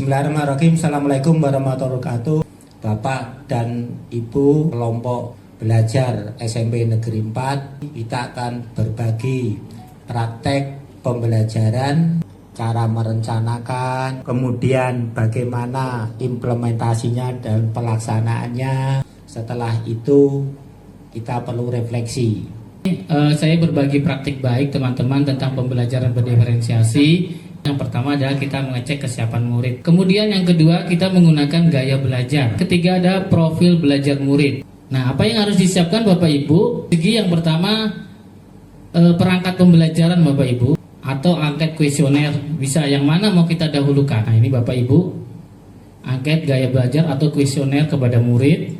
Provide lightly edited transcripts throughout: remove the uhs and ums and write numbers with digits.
Bismillahirrahmanirrahim. Assalamualaikum warahmatullahi wabarakatuh. Bapak dan Ibu kelompok belajar SMP Negeri 4, kita akan berbagi praktek pembelajaran, cara merencanakan, kemudian bagaimana implementasinya dan pelaksanaannya. Setelah itu kita perlu refleksi. Saya berbagi praktik baik teman-teman tentang pembelajaran berdiferensiasi. Yang pertama adalah kita mengecek kesiapan murid. Kemudian yang kedua kita menggunakan gaya belajar. Ketiga ada profil belajar murid. Nah, apa yang harus disiapkan Bapak Ibu? Segi yang pertama perangkat pembelajaran Bapak Ibu atau angket kuesioner, bisa yang mana mau kita dahulukan. Nah, ini Bapak Ibu, angket gaya belajar atau kuesioner kepada murid.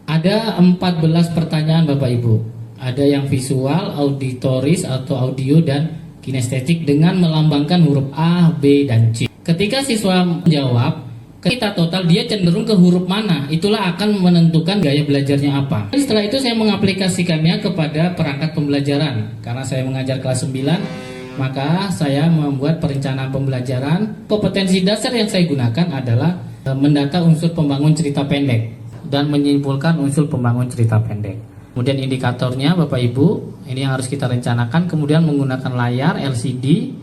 Ada 14 pertanyaan Bapak Ibu. Ada yang visual, auditoris atau audio dan kinestetik dengan melambangkan huruf A, B, dan C. Ketika siswa menjawab, kita total dia cenderung ke huruf mana, itulah akan menentukan gaya belajarnya apa. Setelah itu saya mengaplikasikannya kepada perangkat pembelajaran. Karena saya mengajar kelas 9, maka saya membuat perencanaan pembelajaran. Kompetensi dasar yang saya gunakan adalah mendata unsur pembangun cerita pendek dan menyimpulkan unsur pembangun cerita pendek. Kemudian indikatornya Bapak Ibu, ini yang harus kita rencanakan. Kemudian menggunakan layar LCD,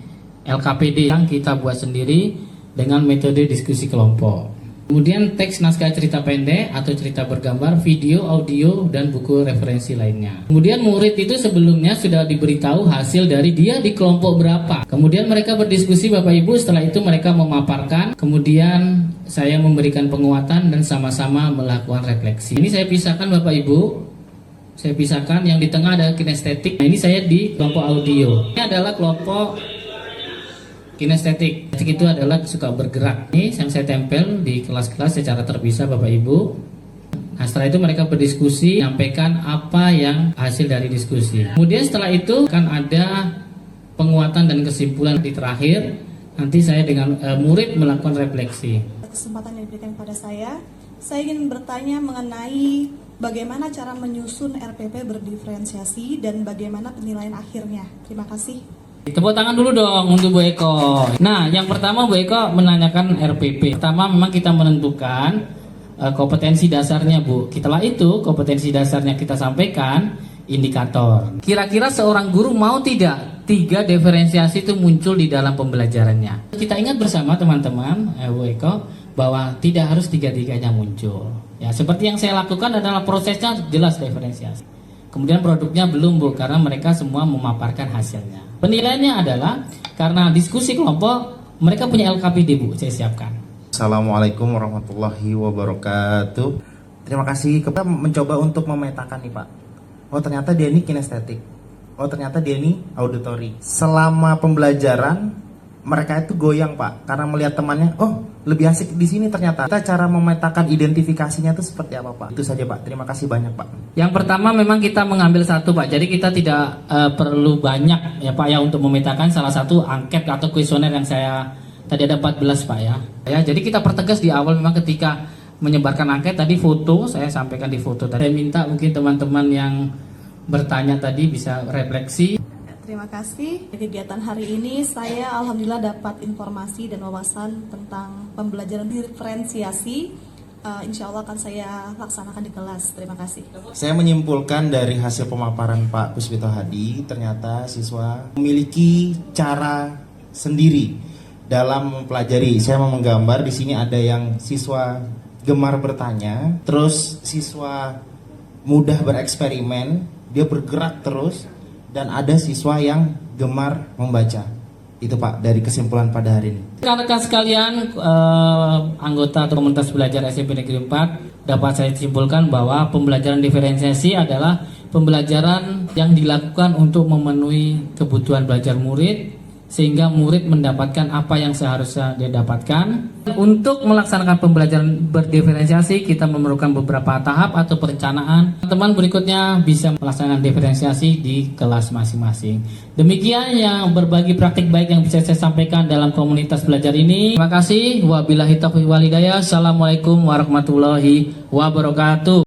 LKPD yang kita buat sendiri dengan metode diskusi kelompok. Kemudian teks naskah cerita pendek atau cerita bergambar, video, audio, dan buku referensi lainnya. Kemudian murid itu sebelumnya sudah diberitahu hasil dari dia di kelompok berapa. Kemudian mereka berdiskusi Bapak Ibu, setelah itu mereka memaparkan. Kemudian saya memberikan penguatan dan sama-sama melakukan refleksi. Ini saya pisahkan Bapak Ibu. Saya pisahkan, yang di tengah ada kinestetik. Nah, ini saya di kelompok audio. Ini adalah kelompok kinestetik. Kinestetik itu adalah suka bergerak. Ini yang saya tempel di kelas-kelas secara terpisah Bapak Ibu. Nah, setelah itu mereka berdiskusi, menyampaikan apa yang hasil dari diskusi. Kemudian setelah itu akan ada penguatan dan kesimpulan di terakhir. Nanti saya dengan murid melakukan refleksi. Kesempatan yang diberikan kepada saya ingin bertanya mengenai bagaimana cara menyusun RPP berdiferensiasi dan bagaimana penilaian akhirnya. Terima kasih. Tepuk tangan dulu dong untuk Bu Eko. Nah, yang pertama Bu Eko menanyakan RPP. Pertama memang kita menentukan kompetensi dasarnya Bu. Setelah itu kompetensi dasarnya kita sampaikan indikator. Kira-kira seorang guru mau tidak 3 diferensiasi itu muncul di dalam pembelajarannya? Kita ingat bersama teman-teman Bu Eko bahwa tidak harus 3-3-nya muncul. Ya, seperti yang saya lakukan adalah prosesnya jelas diferensiasi. Kemudian produknya belum Bu, karena mereka semua memaparkan hasilnya. Penilaiannya adalah karena diskusi kelompok, mereka punya LKPD Bu, saya siapkan. Assalamualaikum warahmatullahi wabarakatuh. Terima kasih. Kita mencoba untuk memetakan nih Pak. Oh ternyata dia ini kinestetik. Oh ternyata dia ini auditori. Selama pembelajaran mereka itu goyang Pak, karena melihat temannya, oh lebih asik di sini ternyata. Kita cara memetakan identifikasinya itu seperti apa Pak? Itu saja Pak. Terima kasih banyak Pak. Yang pertama memang kita mengambil satu Pak. Jadi kita tidak perlu banyak ya Pak ya untuk memetakan. Salah satu angket atau kuesioner yang saya tadi ada 14 Pak ya. Jadi kita pertegas di awal memang ketika menyebarkan angket tadi foto, saya sampaikan di foto tadi. Saya minta mungkin teman-teman yang bertanya tadi bisa refleksi. Terima kasih. Kegiatan hari ini saya alhamdulillah dapat informasi dan wawasan tentang pembelajaran diferensiasi. Insya Allah akan saya laksanakan di kelas. Terima kasih. Saya menyimpulkan dari hasil pemaparan Pak Puspito Hadi, ternyata siswa memiliki cara sendiri dalam mempelajari. Saya mau menggambar di sini ada yang siswa gemar bertanya, terus siswa mudah bereksperimen, dia bergerak terus. Dan ada siswa yang gemar membaca. Itu Pak dari kesimpulan pada hari ini. Rekan-rekan sekalian, anggota atau komunitas belajar SMP Negeri 4, dapat saya simpulkan bahwa pembelajaran diferensiasi adalah pembelajaran yang dilakukan untuk memenuhi kebutuhan belajar murid, sehingga murid mendapatkan apa yang seharusnya dia dapatkan. Untuk melaksanakan pembelajaran berdiferensiasi, kita memerlukan beberapa tahap atau perencanaan. Teman berikutnya bisa melaksanakan diferensiasi di kelas masing-masing. Demikian yang berbagi praktik baik yang bisa saya sampaikan dalam komunitas belajar ini. Terima kasih. Wabillahi taufiq wal hidayah. Assalamualaikum warahmatullahi wabarakatuh.